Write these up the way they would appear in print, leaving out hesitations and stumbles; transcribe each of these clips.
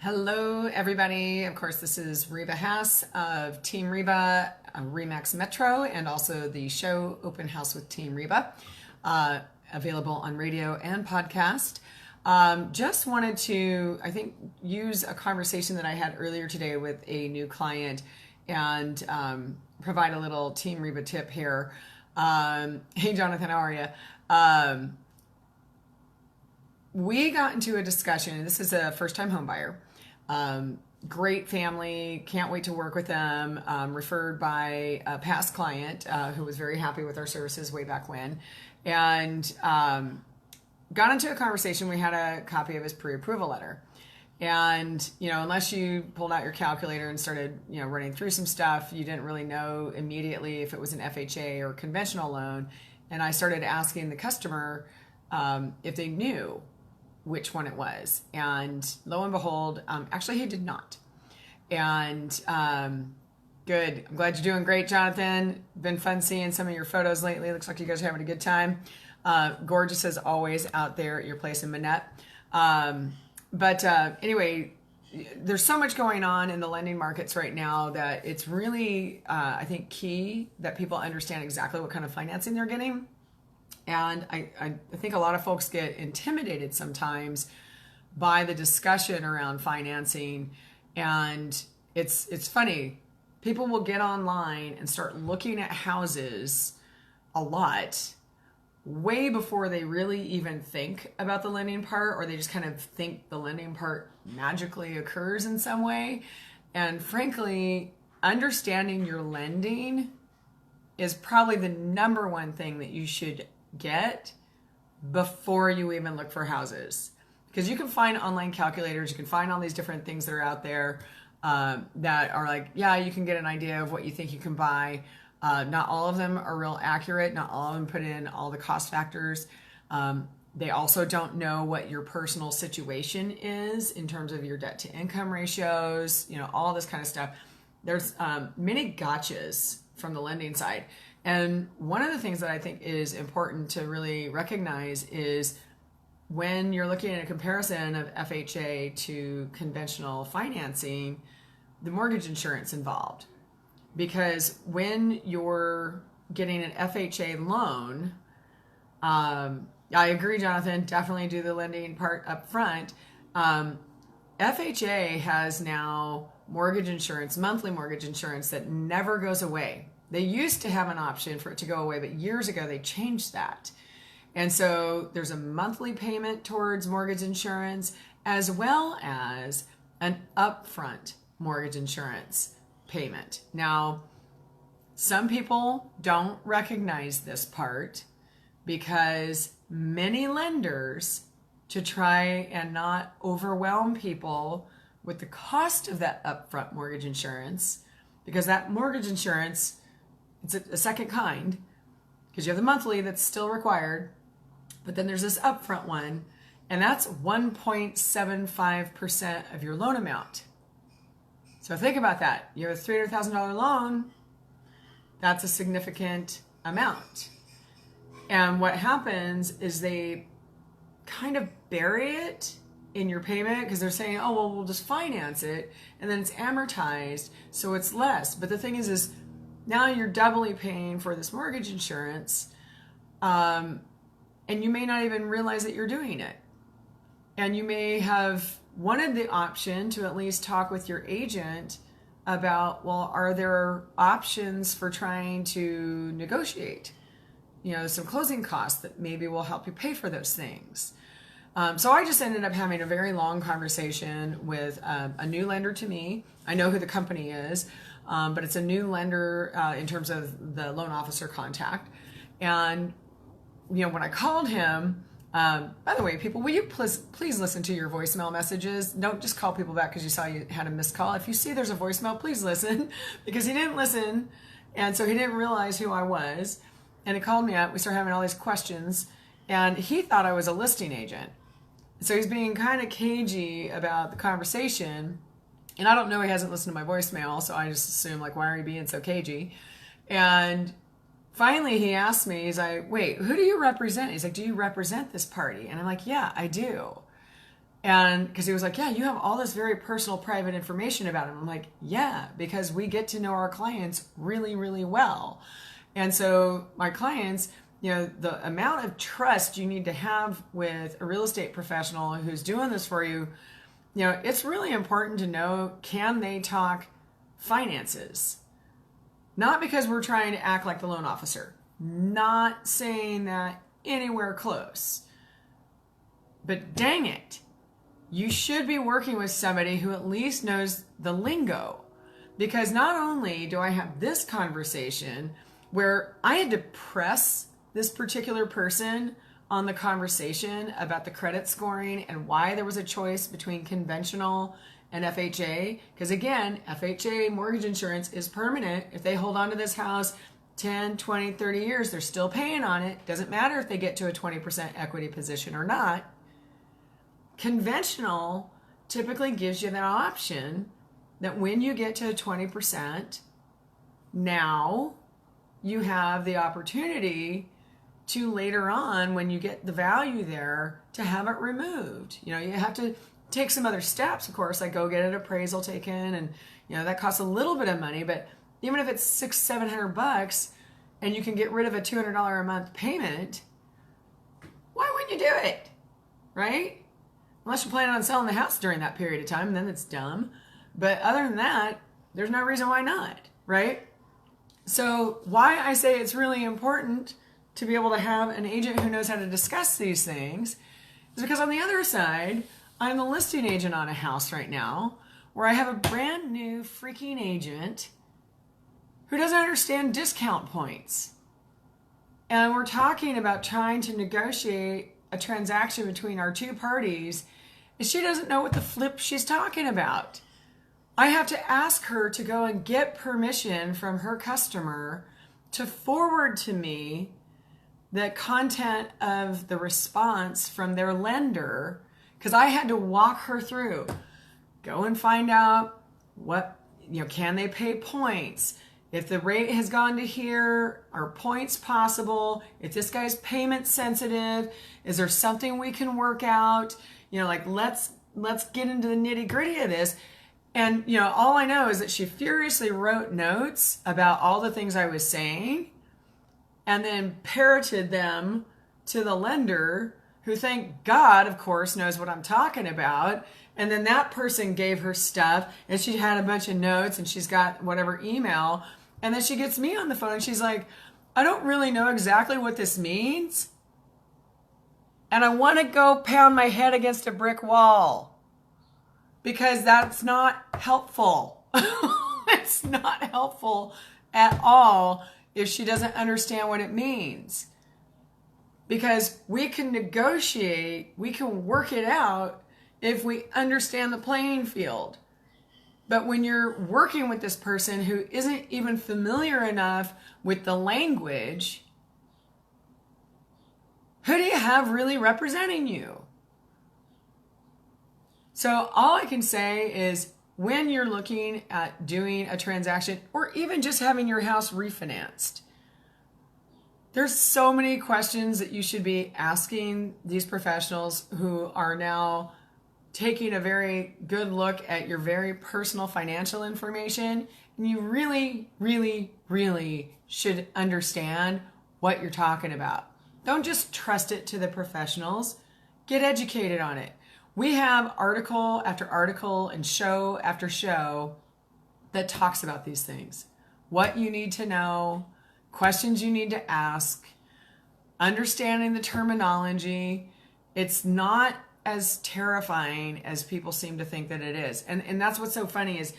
Hello, everybody. Of course, this is Reba Haas of Team Reba, Remax Metro, and also the show Open House with Team Reba, available on radio and podcast. Just wanted to, use a conversation that I had earlier today with a new client and provide a little Team Reba tip here. Hey, Jonathan, how are you? We got into a discussion, and this is a first-time home buyer. Great family, can't wait to work with them, referred by a past client who was very happy with our services way back when, and got into a conversation. We had a copy of his pre-approval letter. And, unless you pulled out your calculator and started, running through some stuff, you didn't really know immediately if it was an FHA or conventional loan. And I started asking the customer if they knew which one it was. And lo and behold, actually he did not. And good. I'm glad you're doing great, Jonathan. Been fun seeing some of your photos lately. Looks like you guys are having a good time. Gorgeous as always out there at your place in Manette. Anyway, there's so much going on in the lending markets right now that it's really, I think, key that people understand exactly what kind of financing they're getting. And I think a lot of folks get intimidated sometimes by the discussion around financing. And it's funny. People will get online and start looking at houses a lot way before they really even think about the lending part, or they just kind of think the lending part magically occurs in some way. And frankly, understanding your lending is probably the number one thing that you should get before you even look for houses, because you can find online calculators, you can find all these different things that are out there that are like, yeah, you can get an idea of what you think you can buy. Not all of them are real accurate. Not all of them put in all the cost factors. They also don't know what your personal situation is in terms of your debt to income ratios, all this kind of stuff. There's many gotchas from the lending side. And one of the things that I think is important to really recognize is when you're looking at a comparison of FHA to conventional financing, the mortgage insurance involved. Because when you're getting an FHA loan, I agree, Jonathan, definitely do the lending part up front. FHA has now mortgage insurance, monthly mortgage insurance that never goes away. They used to have an option for it to go away, but years ago they changed that. And so there's a monthly payment towards mortgage insurance as well as an upfront mortgage insurance payment. Now, some people don't recognize this part because many lenders, to try and not overwhelm people with the cost of that upfront mortgage insurance, because that mortgage insurance, it's a second kind, because you have the monthly that's still required, but then there's this upfront one, and that's 1.75% of your loan amount. So think about that. You have a $300,000 loan, that's a significant amount. And what happens is they kind of bury it in your payment because they're saying, oh, well, we'll just finance it, and then it's amortized, so it's less. But the thing is now you're doubly paying for this mortgage insurance, and you may not even realize that you're doing it. And you may have wanted the option to at least talk with your agent about, well, are there options for trying to negotiate, some closing costs that maybe will help you pay for those things. So I just ended up having a very long conversation with a new lender to me. I know who the company is, but it's a new lender in terms of the loan officer contact. And, when I called him, by the way, people, will you please listen to your voicemail messages? Don't just call people back because you saw you had a missed call. If you see there's a voicemail, please listen, because he didn't listen. And so he didn't realize who I was. And he called me up. We started having all these questions. And he thought I was a listing agent. So he's being kind of cagey about the conversation. And I don't know, he hasn't listened to my voicemail, so I just assume, why are you being so cagey? And finally he asked me, he's like, wait, who do you represent? He's like, do you represent this party? And I'm like, yeah, I do. And because he was like, yeah, you have all this very personal, private information about him. I'm like, yeah, because we get to know our clients really, really well. And so my clients, the amount of trust you need to have with a real estate professional who's doing this for you, it's really important to know, can they talk finances? Not because we're trying to act like the loan officer. Not saying that anywhere close. But dang it, you should be working with somebody who at least knows the lingo. Because not only do I have this conversation where I had to press this particular person on the conversation about the credit scoring and why there was a choice between conventional and FHA. Because again, FHA mortgage insurance is permanent. If they hold on to this house 10, 20, 30 years, they're still paying on it. Doesn't matter if they get to a 20% equity position or not. Conventional typically gives you that option that when you get to 20%, now you have the opportunity to later on, when you get the value there, to have it removed. You have to take some other steps, of course, like go get an appraisal taken, and that costs a little bit of money. But even if it's $600-700 and you can get rid of a $200 a month payment, why wouldn't you do it, right? Unless you're planning on selling the house during that period of time, then it's dumb. But other than that, there's no reason why not, right? So why I say it's really important to be able to have an agent who knows how to discuss these things is because on the other side, I'm the listing agent on a house right now where I have a brand new freaking agent who doesn't understand discount points. And we're talking about trying to negotiate a transaction between our two parties, and she doesn't know what the flip she's talking about. I have to ask her to go and get permission from her customer to forward to me the content of the response from their lender, because I had to walk her through. Go and find out what, can they pay points? If the rate has gone to here, are points possible? If this guy's payment sensitive, is there something we can work out? Let's get into the nitty gritty of this. And, all I know is that she furiously wrote notes about all the things I was saying and then parroted them to the lender, who, thank God, of course, knows what I'm talking about. And then that person gave her stuff, and she had a bunch of notes, and she's got whatever email. And then she gets me on the phone, and she's like, I don't really know exactly what this means, and I want to go pound my head against a brick wall, because that's not helpful. It's not helpful at all if she doesn't understand what it means. Because we can negotiate, we can work it out if we understand the playing field. But when you're working with this person who isn't even familiar enough with the language, who do you have really representing you? So all I can say is, when you're looking at doing a transaction or even just having your house refinanced, there's so many questions that you should be asking these professionals who are now taking a very good look at your very personal financial information. And you really, really, really should understand what you're talking about. Don't just trust it to the professionals. Get educated on it. We have article after article and show after show that talks about these things. What you need to know, questions you need to ask, understanding the terminology. It's not as terrifying as people seem to think that it is. And that's what's so funny is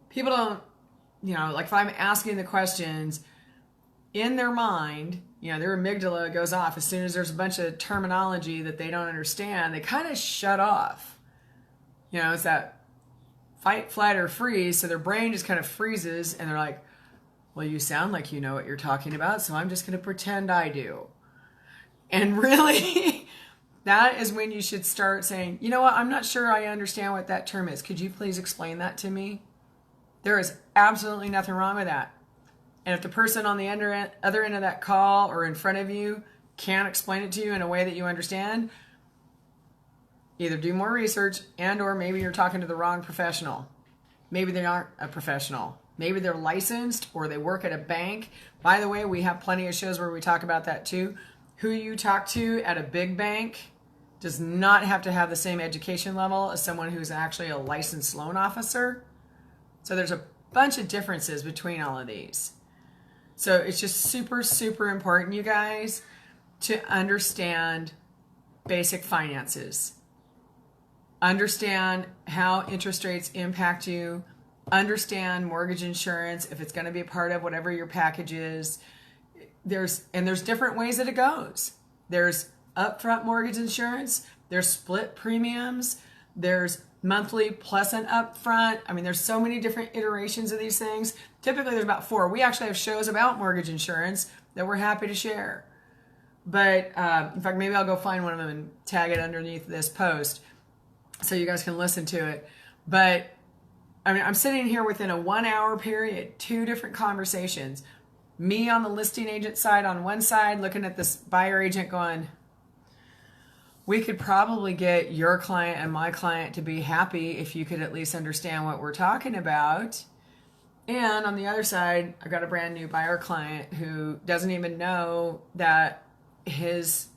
people don't, like if I'm asking the questions, in their mind, their amygdala goes off as soon as there's a bunch of terminology that they don't understand. They kind of shut off. It's that fight, flight, or freeze. So their brain just kind of freezes, and they're like, well, you sound like you know what you're talking about, so I'm just going to pretend I do. And really, that is when you should start saying, you know what, I'm not sure I understand what that term is. Could you please explain that to me? There is absolutely nothing wrong with that. And if the person on the other end of that call or in front of you can't explain it to you in a way that you understand, either do more research and or maybe you're talking to the wrong professional. Maybe they aren't a professional. Maybe they're licensed or they work at a bank. By the way, we have plenty of shows where we talk about that too. Who you talk to at a big bank does not have to have the same education level as someone who's actually a licensed loan officer. So there's a bunch of differences between all of these. So it's just super, super important, you guys, to understand basic finances. Understand how interest rates impact you. Understand mortgage insurance, if it's going to be a part of whatever your package is. There's different ways that it goes. There's upfront mortgage insurance. There's split premiums. There's monthly plus an upfront. I mean, there's so many different iterations of these things. Typically, there's about 4. We actually have shows about mortgage insurance that we're happy to share. But in fact, maybe I'll go find one of them and tag it underneath this post so you guys can listen to it. But I mean, I'm sitting here within a 1 hour period, 2 different conversations. Me on the listing agent side on one side, looking at this buyer agent going, we could probably get your client and my client to be happy if you could at least understand what we're talking about. And on the other side, I've got a brand new buyer client who doesn't even know that his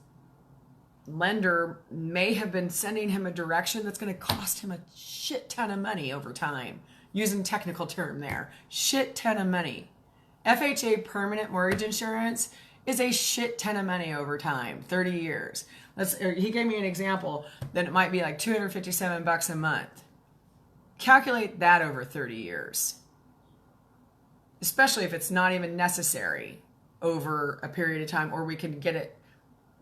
lender may have been sending him a direction that's going to cost him a shit ton of money over time. Using technical term there, shit ton of money. FHA permanent mortgage insurance is a shit ton of money over time, 30 years. He gave me an example that it might be like $257 a month. Calculate that over 30 years. Especially if it's not even necessary over a period of time, or we can get it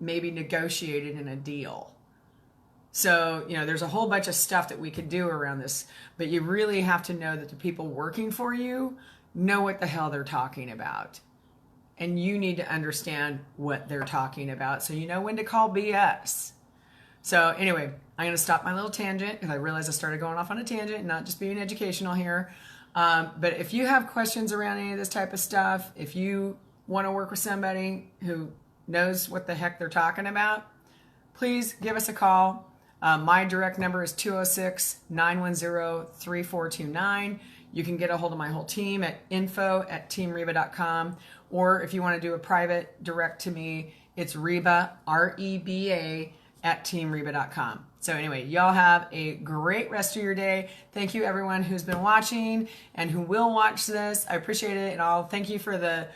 maybe negotiated in a deal. So, there's a whole bunch of stuff that we could do around this, but you really have to know that the people working for you know what the hell they're talking about. And you need to understand what they're talking about so you know when to call BS. So anyway, I'm going to stop my little tangent because I realized I started going off on a tangent and not just being educational here. But if you have questions around any of this type of stuff, if you want to work with somebody who knows what the heck they're talking about, please give us a call. My direct number is 206-910-3429. You can get a hold of my whole team at info@teamreba.com. Or if you want to do a private direct to me, it's Reba, R-E-B-A, @teamreba.com. So anyway, y'all have a great rest of your day. Thank you everyone who's been watching and who will watch this. I appreciate it. And I'll thank you for the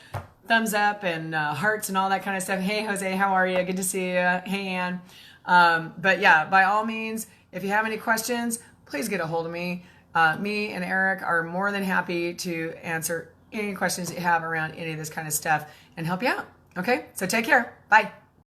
thumbs up and hearts and all that kind of stuff. Hey, Jose, how are you? Good to see you. Hey, Ann. But yeah, by all means, if you have any questions, please get a hold of me. Me and Eric are more than happy to answer any questions that you have around any of this kind of stuff and help you out. Okay, so take care. Bye.